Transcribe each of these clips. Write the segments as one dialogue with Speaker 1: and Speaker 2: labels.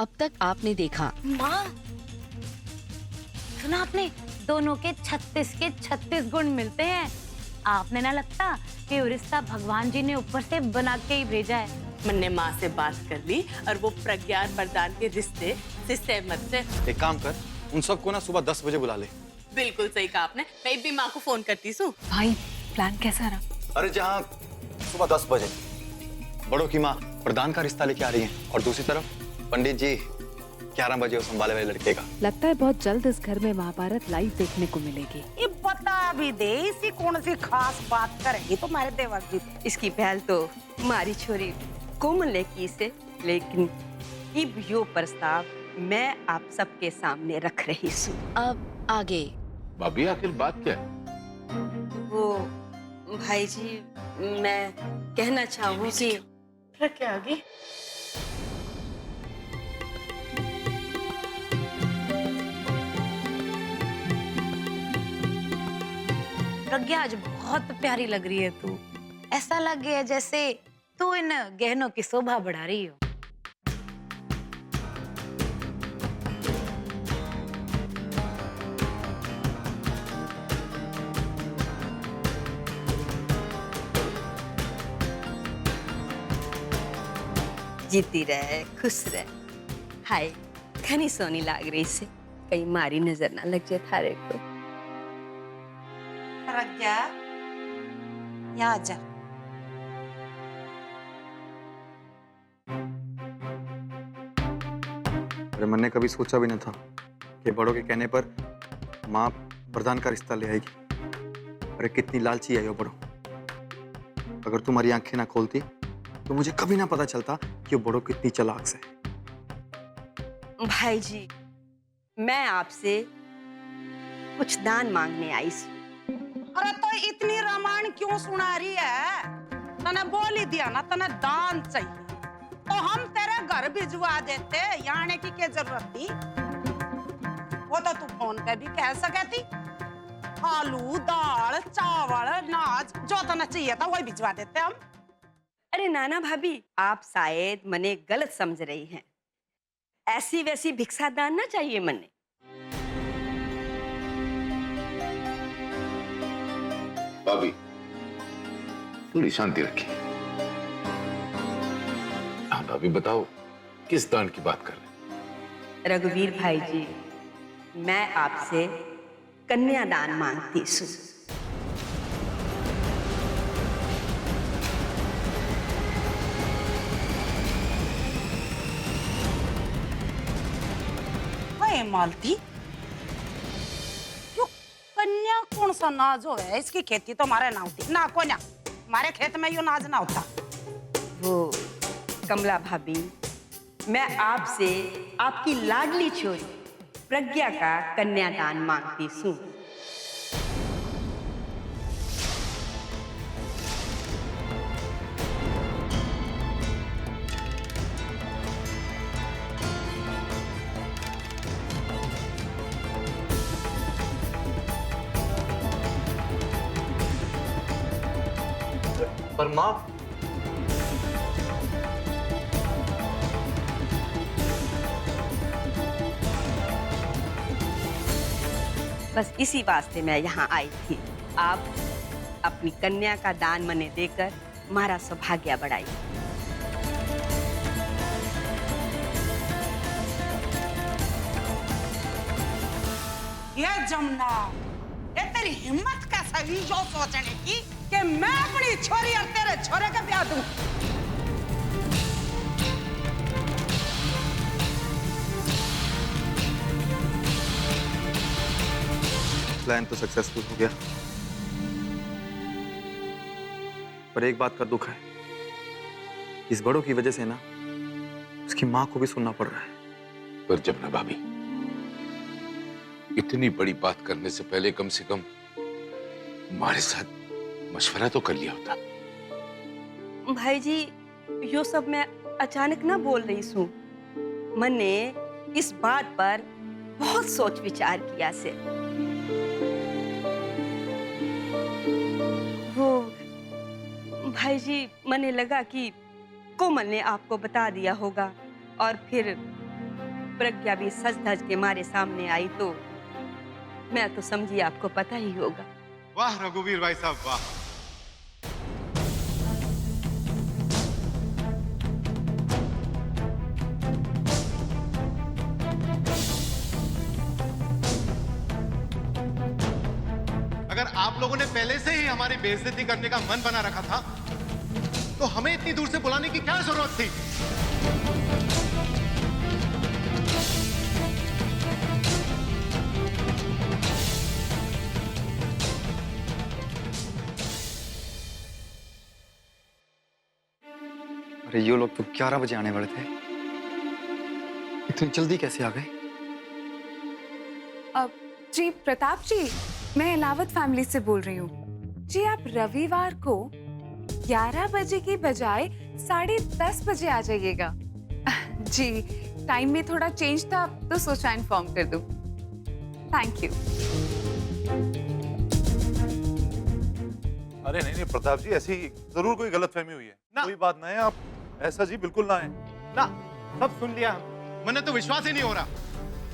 Speaker 1: अब तक आपने देखा।
Speaker 2: माँ, सुना आपने? दोनों के 36 के 36 गुण मिलते हैं। आपने ना लगता कि वो रिश्ता भगवान जी ने ऊपर से बना के ही भेजा है।
Speaker 3: मैंने माँ से बात कर ली और वो प्रज्ञान वरदान के रिश्ते से सहमत थे।
Speaker 4: एक काम कर, उन सबको ना सुबह 10 बजे बुला ले।
Speaker 3: बिल्कुल सही कहा आपने। मैं भी माँ को फोन करती हूँ।
Speaker 2: भाई, प्लान कैसा रहा?
Speaker 4: अरे जहाँ सुबह 10 बजे बड़ों की माँ प्रधान का रिश्ता लेके आ रही है और दूसरी तरफ पंडित जी 11 बजे उस संभाले वाले लड़के का।
Speaker 5: लगता है बहुत जल्द इस घर में महाभारत लाइव देखने को मिलेगी।
Speaker 6: ये बता भी दे, इसी कौन सी खास बात करेंगी तुम्हारे देवर जी?
Speaker 7: इसकी पहल तो हमारी छोरी कोमल ने की से, लेकिन अब यो प्रस्ताव मैं आप सबके सामने रख रही हूँ।
Speaker 1: अब आगे।
Speaker 8: भाभी आखिर बात क्या है?
Speaker 7: वो भाई जी, मैं कहना चाहूँ कि
Speaker 3: क्या आगे?
Speaker 2: प्रज्ञा, आज बहुत प्यारी लग रही है तू। ऐसा लग गया जैसे तू इन गहनों की शोभा बढ़ा रही हो।
Speaker 7: जीती रहे, खुश रहे। हाय, घनी सोनी लाग रही से, कहीं मारी नजर ना लग जाए थारे को।
Speaker 6: प्रज्ञा, यहाँ जा।
Speaker 4: अरे मैंने कभी सोचा भी न था कि बड़ों के कहने पर माँ प्रधान का रिश्ता ले आएगी। अरे कितनी लालची है ये बड़ों। अगर तुम्हारी आंखें ना खोलती तो मुझे कभी ना पता चलता कि वो बड़ों कितनी चालाक से।
Speaker 7: भाई जी, मैं आपसे कुछ दान मांगने आई हूँ।
Speaker 6: अरे तो इतनी रामायण क्यों सुना रही है? तने बोल ही दिया ना, तने दान चाहिए तो हम तेरे घर भिजवा देते, यहाँ आने की क्या जरूरत थी? वो तो तू फोन पे भी कह सकती। आलू, दाल, चावल, अनाज जो तने चाहिए था वही भिजवा देते हम।
Speaker 7: अरे नाना भाभी, आप शायद मने गलत समझ रही हैं। ऐसी वैसी भिक्षा दान ना चाहिए मने।
Speaker 8: भाभी थोड़ी शांति रखिए। हाँ भाभी, बताओ किस दान की बात कर रहे हैं?
Speaker 7: रघुवीर भाई जी, मैं आपसे कन्यादान मांगती हूँ।
Speaker 6: वही मालती, यो कन्या कौन सा नाज हो है? इसकी खेती तो हमारे ना होती ना, कोन्या हमारे खेत में यो नाज ना होता।
Speaker 7: वो कमला भाभी, मैं आपसे आपकी लाडली छोरी प्रज्ञा का कन्यादान मांगती हूँ।
Speaker 4: पर माँ,
Speaker 7: बस इसी वास्ते मैं यहाँ आई थी। आप अपनी कन्या का दान मने देकर हमारा सौभाग्य बढ़ाई।
Speaker 6: ये जमुना, ये तेरी हिम्मत कैसा हुई जो सोचने की कि मैं अपनी छोरी और तेरे छोरे का ब्याह दूं?
Speaker 4: प्लान तो सक्सेसफुल हो गया, पर एक बात का दुख है, इस बड़ों की वजह से ना उसकी माँ को भी सुनना पड़ रहा है।
Speaker 8: पर जमुना भाभी, इतनी बड़ी बात करने से पहले कम से कम हमारे साथ मशवरा तो कर लिया होता।
Speaker 7: भाई जी, यो सब मैं अचानक ना बोल रही हूँ। मैंने इस बात पर बहुत सोच विचार किया से। वो भाई जी, मैंने लगा कि कोमल ने आपको बता दिया होगा और फिर प्रज्ञा भी सज धज के मारे सामने आई तो मैं तो समझी आपको पता ही होगा।
Speaker 9: वाह रघुवीर भाई साहब वाह। अगर आप लोगों ने पहले से ही हमारी बेइज्जती करने का मन बना रखा था तो हमें इतनी दूर से बुलाने की क्या जरूरत थी?
Speaker 4: अरे ये लोग तो 11 बजे आने वाले थे, इतनी जल्दी कैसे आ गए?
Speaker 5: जी प्रताप जी, मैं इलावत फैमिली से बोल रही हूँ। जी आप रविवार को 11 बजे की बजाय 10:30 बजे आ जाइएगा। जी टाइम में थोड़ा चेंज था तो सोचा इन्फॉर्म कर दूं। Thank you.
Speaker 9: अरे नहीं प्रताप जी, ऐसी जरूर कोई गलतफहमी हुई है ना। कोई बात ना है, आप ऐसा जी बिल्कुल ना है ना। सब सुन लिया हम। मैंने तो विश्वास ही नहीं हो रहा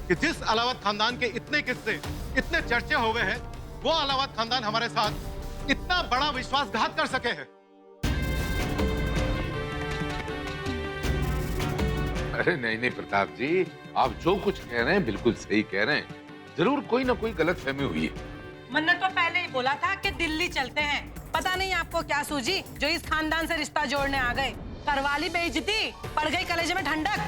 Speaker 9: कि जिस अलावत खानदान के इतने किस्से, इतने चर्चे हो गए हैं, वो अलावत खानदान हमारे साथ इतना बड़ा विश्वासघात कर सके हैं।
Speaker 8: अरे नहीं प्रताप जी, आप जो कुछ कह रहे हैं बिल्कुल सही कह रहे हैं। जरूर कोई ना कोई गलतफहमी हुई है।
Speaker 10: मैंने तो पहले ही बोला था कि दिल्ली चलते हैं। पता नहीं आपको क्या सूझी जो इस खानदान से रिश्ता जोड़ने आ गए। करवाली बेइज्जती, पड़ गई कलेजे में ठंडक।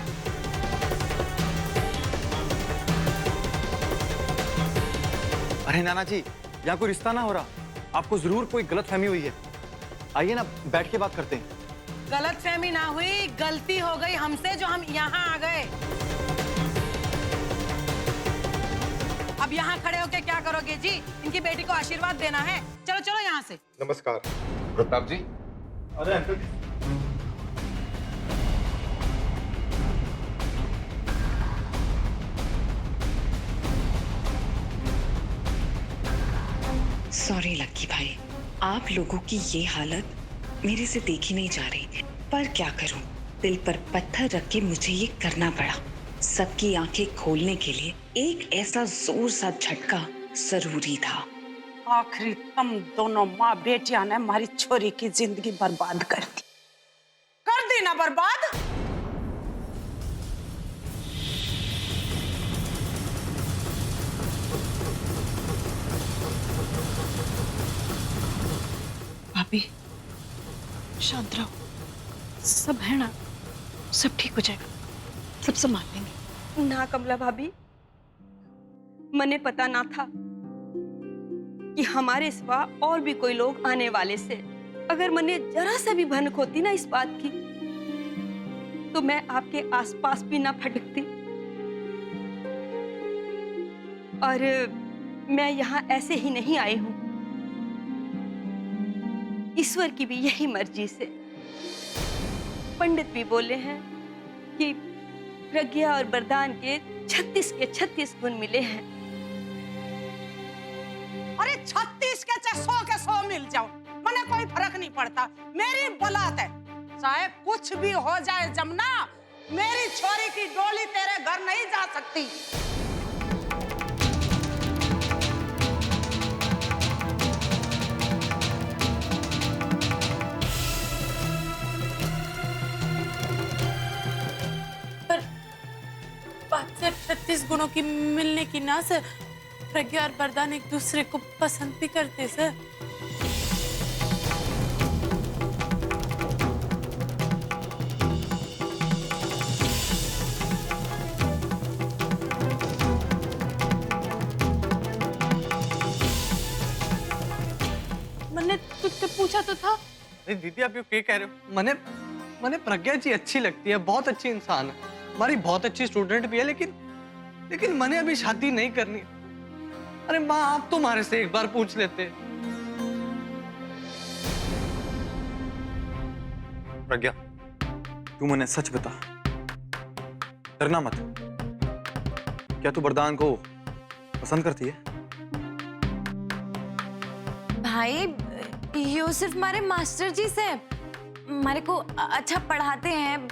Speaker 4: अरे नाना जी, यहाँ कोई रिश्ता ना हो रहा, आपको जरूर कोई गलतफहमी हुई है। आइए ना, बैठ के बात करते हैं।
Speaker 10: गलतफहमी ना हुई, गलती हो गई हमसे जो हम यहाँ आ गए। अब यहाँ खड़े होके क्या करोगे जी? इनकी बेटी को आशीर्वाद देना है। चलो चलो यहाँ से।
Speaker 9: नमस्कार
Speaker 8: प्रताप जी।
Speaker 9: अरे अंकल जी,
Speaker 1: सॉरी लक्की भाई, आप लोगों की ये हालत मेरे से देखी नहीं जा रही थी, पर क्या करूं, दिल पर पत्थर रख के मुझे ये करना पड़ा। सबकी आंखें खोलने के लिए एक ऐसा जोर सा झटका जरूरी था।
Speaker 6: आखिरी तुम दोनों माँ बेटियां ने हमारी छोरी की जिंदगी बर्बाद कर दी ना बर्बाद।
Speaker 11: भाभी शांत रहो, सब है ना, सब ठीक हो जाएगा, सब संभाल लेंगे।
Speaker 7: ना कमला भाभी, मने पता ना था कि हमारे सिवा और भी कोई लोग आने वाले से। अगर मने जरा सा भी भनक होती ना इस बात की तो मैं आपके आसपास भी ना फटकती। और मैं यहाँ ऐसे ही नहीं आई हूँ, ईश्वर की भी यही मर्जी से। पंडित भी बोले हैं कि प्रज्ञा और वरदान के 36 के 36 गुण मिले हैं।
Speaker 6: अरे 36 के 100 के 100 मिल जाओ, मने कोई फर्क नहीं पड़ता। मेरी बलात है, चाहे कुछ भी हो जाए जमुना, मेरी छोरी की डोली तेरे घर नहीं जा सकती।
Speaker 3: बात से 36 गुणों की मिलने की ना सर, प्रज्ञा और वरदान एक दूसरे को पसंद भी करते सर। मैंने तुझसे पूछा तो था।
Speaker 12: अरे दीदी आप ये क्या कह रहे हो? मैंने प्रज्ञा जी अच्छी लगती है, बहुत अच्छी इंसान है, हमारी बहुत अच्छी स्टूडेंट भी है, लेकिन मैंने अभी शादी नहीं करनी। अरे माँ, आप तो हमारे से एक बार पूछ लेते।
Speaker 4: प्रज्ञा, तू मुझे सच बता, डरना मत। क्या तू वरदान को पसंद करती है?
Speaker 2: भाई यो सिर्फ हमारे मास्टर जी से हमारे को अच्छा पढ़ाते हैं।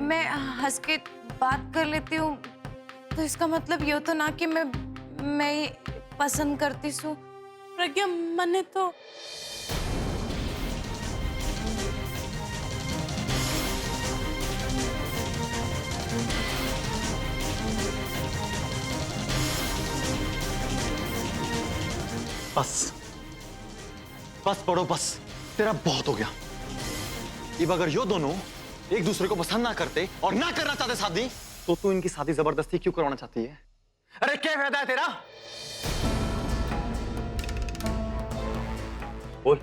Speaker 2: मैं हंस के बात कर लेती हूँ,
Speaker 3: तो इसका मतलब ये तो ना कि मैं ये पसंद करती सू प्रज्ञा मने तो
Speaker 13: बस बस पढ़ो, बस तेरा बहुत हो गया। अब अगर यो दोनों एक दूसरे को पसंद ना करते और ना करना चाहते शादी, तो तू इनकी शादी जबरदस्ती क्यों करवाना चाहती है? अरे क्या फायदा है तेरा? बोल,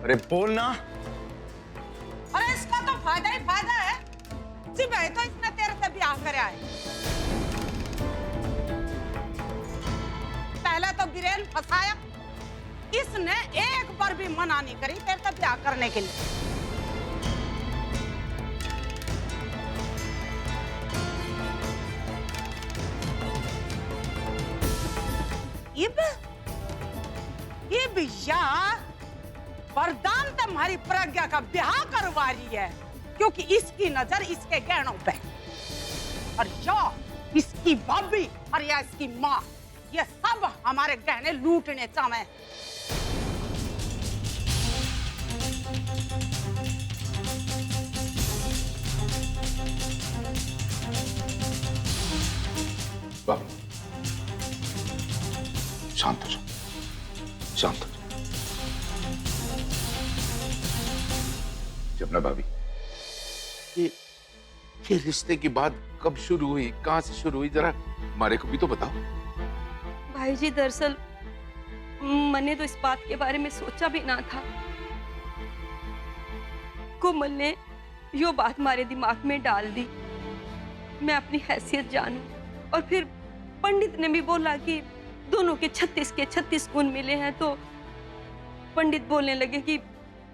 Speaker 13: अरे बोल ना।
Speaker 6: अरे इसका तो फायदा ही फायदा है जी भाई, तो इसने तेरे से ब्याह कराया है। पहले तो बिरेन फंसाया, इसने एक बार भी मना नहीं करी तेरे से ब्याह करने के लिए। इब यार वरदान तुम्हारी प्रज्ञा का ब्याह करवा रही है, क्योंकि इसकी नजर इसके गहनों पे, और जो इसकी भाभी और या इसकी माँ, ये सब हमारे गहने लूटने चाहे।
Speaker 8: बाबू शांत हो जाओ, शांत हो जाओ। जमुना भाभी, ये रिश्ते की बात कब शुरू हुई, कहां से शुरू हुई, जरा हमारे को भी तो बताओ।
Speaker 7: भाई जी, दरअसल मैंने तो इस बात के बारे में सोचा भी ना था। कोमल ने यो बात हमारे दिमाग में डाल दी, मैं अपनी हैसियत जानूं, और फिर पंडित ने भी बोला कि दोनों के 36 के 36 गुण मिले हैं, तो पंडित बोलने लगे कि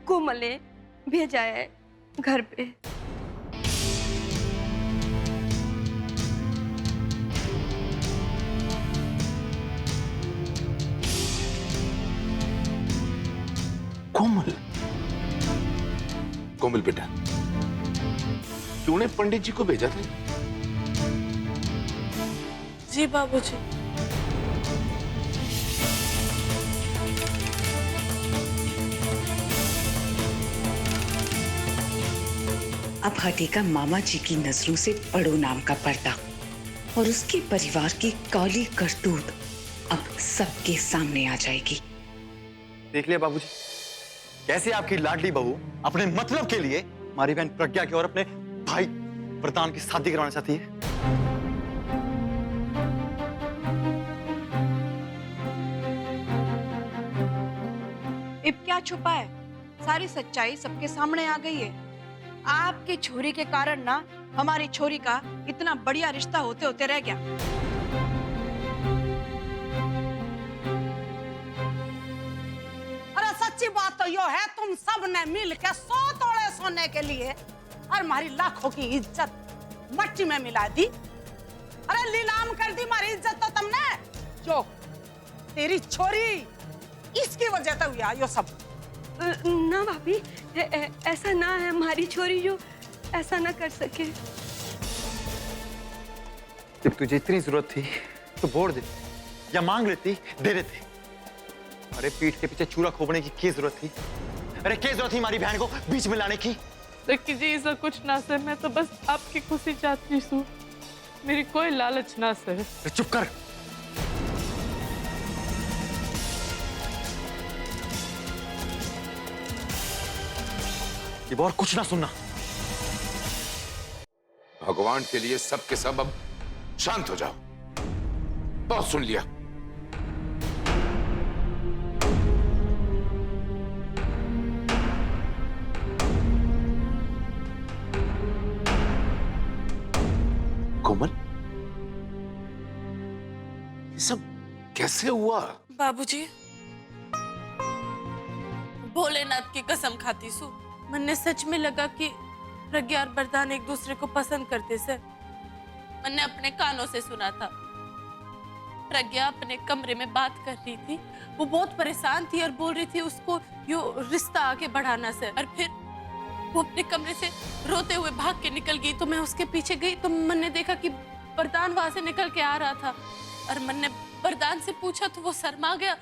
Speaker 7: कोमल ने भेजा है घर पे।
Speaker 8: कोमल, कोमल बेटा, तूने पंडित जी को भेजा था?
Speaker 3: जी बाबूजी।
Speaker 1: अब हटेगा मामा जी की नजरों से बड़ो नाम का पर्दा, और उसके परिवार की काली करतूत अब सबके सामने आ जाएगी।
Speaker 13: देख लिया बाबूजी, कैसे आपकी लाडली बहू अपने मतलब के लिए हमारी बहन प्रज्ञा की और अपने भाई वरदान की शादी करवाना चाहती है।
Speaker 11: अब क्या छुपा है, सारी सच्चाई सबके सामने आ गई है। आपकी छोरी के कारण ना हमारी छोरी का इतना बढ़िया रिश्ता होते होते रह गया।
Speaker 6: अरे सच्ची बात तो यो है, तुम सब ने मिल के 100 तोड़े सोने के लिए और हमारी लाखों की इज्जत मट्टी में मिला दी। अरे नीलाम कर दी हमारी इज्जत तो तुमने, जो तेरी छोरी, इसकी वजह से हुआ यो सब।
Speaker 7: ना भाभी, ऐसा ना है, हमारी छोरी जो ऐसा ना कर सके।
Speaker 13: जब तुझे इतनी जरूरत थी तो बोल दे या मांग लेती, दे देते। अरे पीठ के पीछे चूरा खोपने की क्या जरूरत थी? अरे क्या जरूरत थी हमारी बहन को बीच में लाने की?
Speaker 3: देखिए जी, ऐसा कुछ ना सर, मैं तो बस आपकी खुशी चाहती हूँ, मेरी कोई लालच ना सर।
Speaker 13: चुप कर। और कुछ ना सुनना।
Speaker 8: भगवान के लिए सब के सब अब शांत हो जाओ, बहुत सुन लिया। कोमल, ये सब कैसे हुआ?
Speaker 3: बाबूजी, भोलेनाथ की कसम खाती सू, मैंने सच में लगा कि प्रज्ञा और वरदान एक दूसरे को पसंद करते सर। मैंने अपने कानों से सुना था। प्रज्ञा अपने कमरे में बात कर रही थी, वो बहुत परेशान थी और बोल रही थी उसको यो रिश्ता आगे बढ़ाना सर। और फिर वो अपने कमरे से रोते हुए भाग के निकल गई, तो मैं उसके पीछे गई तो मैंने देखा कि वरदान वहां से निकल के आ रहा था और मैंने वरदान से पूछा तो वो शर्मा गया।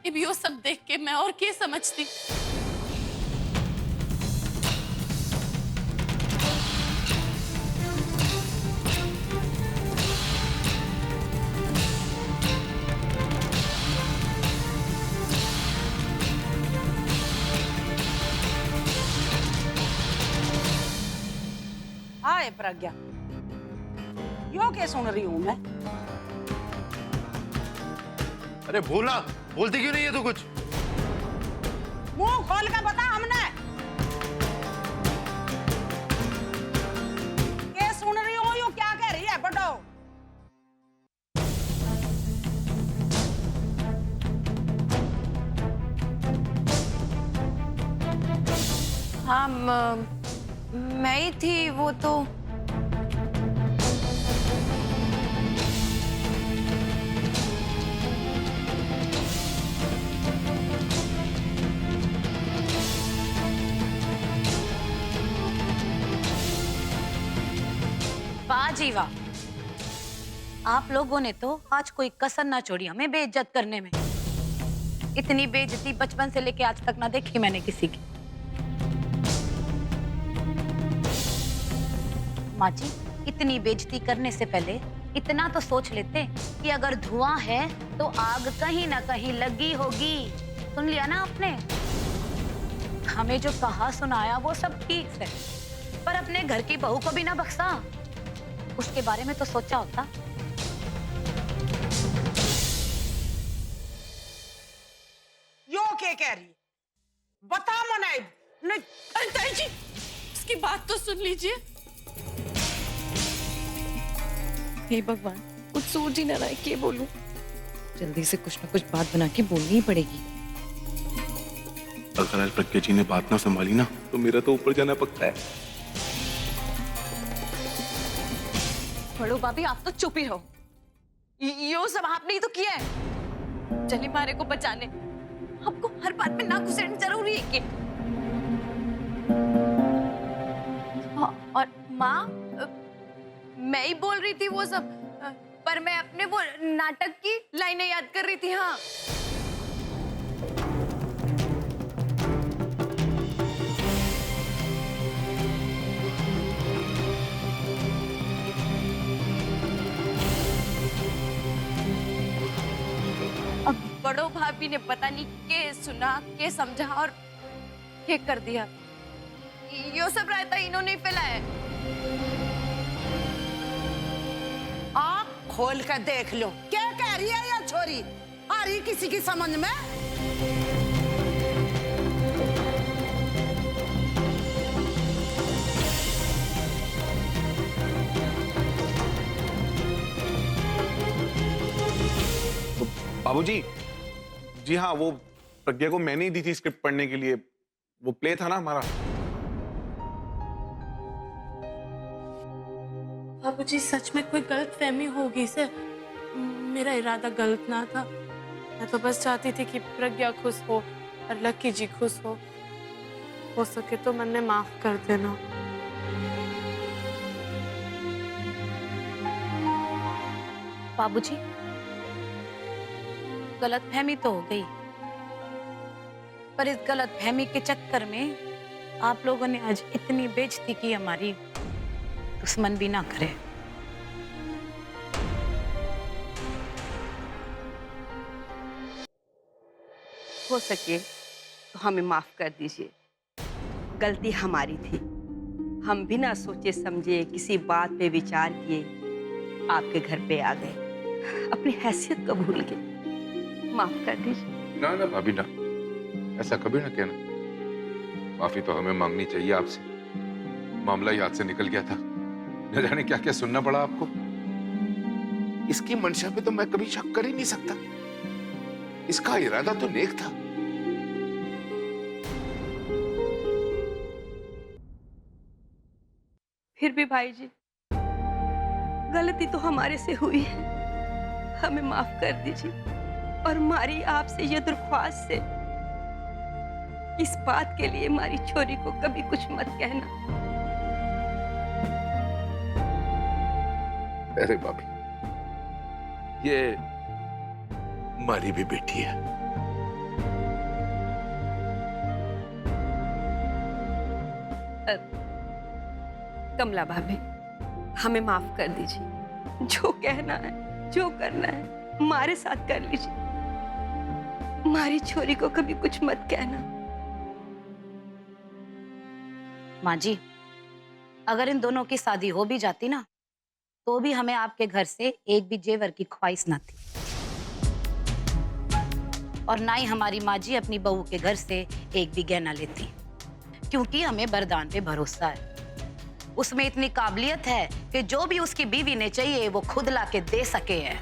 Speaker 3: अब यो सब देख के मैं और क्या समझती।
Speaker 6: हाय प्रज्ञा, यो क्या सुन रही हूं मैं?
Speaker 9: अरे भोला, बोलती क्यों नहीं है तू कुछ?
Speaker 6: मुंह खोल के बता हमने क्या सुन रही हूं, यो क्या कह रही है बड़ो?
Speaker 11: हाँ मैं ही थी वो तो।
Speaker 2: वाह जी वाह, आप लोगों ने तो आज कोई कसर ना छोड़ी हमें बेइज्जत करने में। इतनी बेइज्जती बचपन से लेके आज तक ना देखी मैंने किसी की। माँ जी, इतनी बेइज्जती करने से पहले इतना तो सोच लेते कि अगर धुआं है तो आग कहीं ना कहीं लगी होगी। सुन लिया ना आपने? हमें जो कहा सुनाया वो सब ठीक है, पर अपने घर की बहू को भी ना बख्शा, उसके बारे में तो सोचा होता।
Speaker 6: यो क्या कह रही है? बता मुनाइब। नहीं
Speaker 3: अरे ताई जी, इसकी बात तो सुन लीजिए।
Speaker 11: हे भगवान, कुछ सूझ ही ना रहा है, क्या बोलूं? जल्दी से कुछ ना कुछ बात बना के बोलनी ही पड़ेगी।
Speaker 9: अगर आज प्रज्ञा जी ने बात ना संभाली ना तो मेरा तो ऊपर जाना पक्का है।
Speaker 11: बड़ो भाभी, आप तो चुप ही रहो। यो सब आपने ही तो किया है चली मारे को बचाने। आपको हर बात में ना घुसेड़ना जरूरी है कि? और माँ, मैं ही बोल रही थी वो सब, पर मैं अपने वो नाटक की लाइनें याद कर रही थी। हाँ, अब बड़ो भाभी ने पता नहीं के सुना, के समझा और के कर दिया। यो सब रायता इन्होंने ही फैलाया है।
Speaker 6: आँख खोल कर देख लो, क्या कह रही है ये छोरी? आ रही किसी की समझ में?
Speaker 9: बाबूजी, जी हाँ, वो प्रज्ञा को मैंने ही दी थी स्क्रिप्ट पढ़ने के लिए। वो प्ले था ना हमारा।
Speaker 3: बाबूजी, सच में कोई गलतफहमी होगी से। मेरा इरादा गलत ना था। मैं तो बस चाहती थी कि प्रज्ञा खुश हो और लक्की जी खुश हो सके तो मैंने माफ कर देना।
Speaker 2: बाबूजी, गलतफहमी तो हो गई, पर इस गलतफहमी के चक्कर में आप लोगों ने आज इतनी बेइज्जती की हमारी, दुश्मन भी ना करे।
Speaker 7: हो सके तो हमें माफ कर दीजिए, गलती हमारी थी। हम बिना सोचे समझे किसी बात पे विचार किए आपके घर पे आ गए, अपनी हैसियत को भूल गए। माफ कर दीजिए।
Speaker 8: ना ना भाभी ना, ऐसा कभी ना कहना। माफी तो हमें मांगनी चाहिए आपसे। मामला ही हाथ से निकल गया था, न जाने क्या क्या सुनना पड़ा आपको। इसकी मंशा पे तो मैं कभी शक कर ही नहीं सकता। इसका इरादा तो नेक था।
Speaker 7: फिर भी भाई जी, गलती तो हमारे से हुई है, हमें माफ कर दीजिए। और हमारी आपसे ये दरख्वास्त है, इस बात के लिए हमारी छोरी को कभी कुछ मत कहना।
Speaker 8: अरे भाभी, ये हमारी भी बेटी है।
Speaker 7: कमला भाभी, हमें माफ कर दीजिए। जो कहना है, जो करना है, हमारे साथ कर लीजिए। हमारी छोरी को कभी कुछ मत कहना।
Speaker 2: माँ जी, अगर इन दोनों की शादी हो भी जाती ना, तो भी हमें आपके घर से एक भी जेवर की ख्वाहिश ना थी, और ना ही हमारी माँ जी अपनी बहू के घर से एक भी गहना लेती, क्योंकि हमें वरदान पे भरोसा है। उसमें इतनी काबिलियत है कि जो भी उसकी बीवी ने चाहिए वो खुद लाके दे सके है।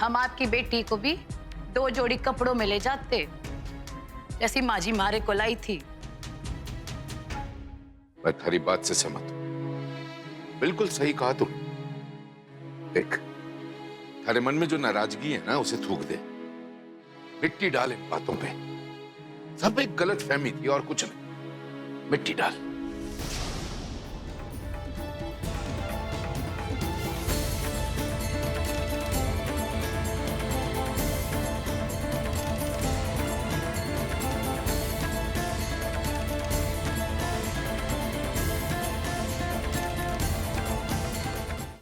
Speaker 2: हम आपकी बेटी को भी 2 जोड़ी कपड़ों में ले जाते, जैसी माँ जी मारे को लाई थी।
Speaker 8: मैं थारी बात से सहमत हूं, बिल्कुल सही कहा तुम। देख, थारे मन में जो नाराजगी है ना, उसे थूक दे, मिट्टी डाल इन बातों पे। सब एक गलत फहमी थी और कुछ नहीं, मिट्टी डाल।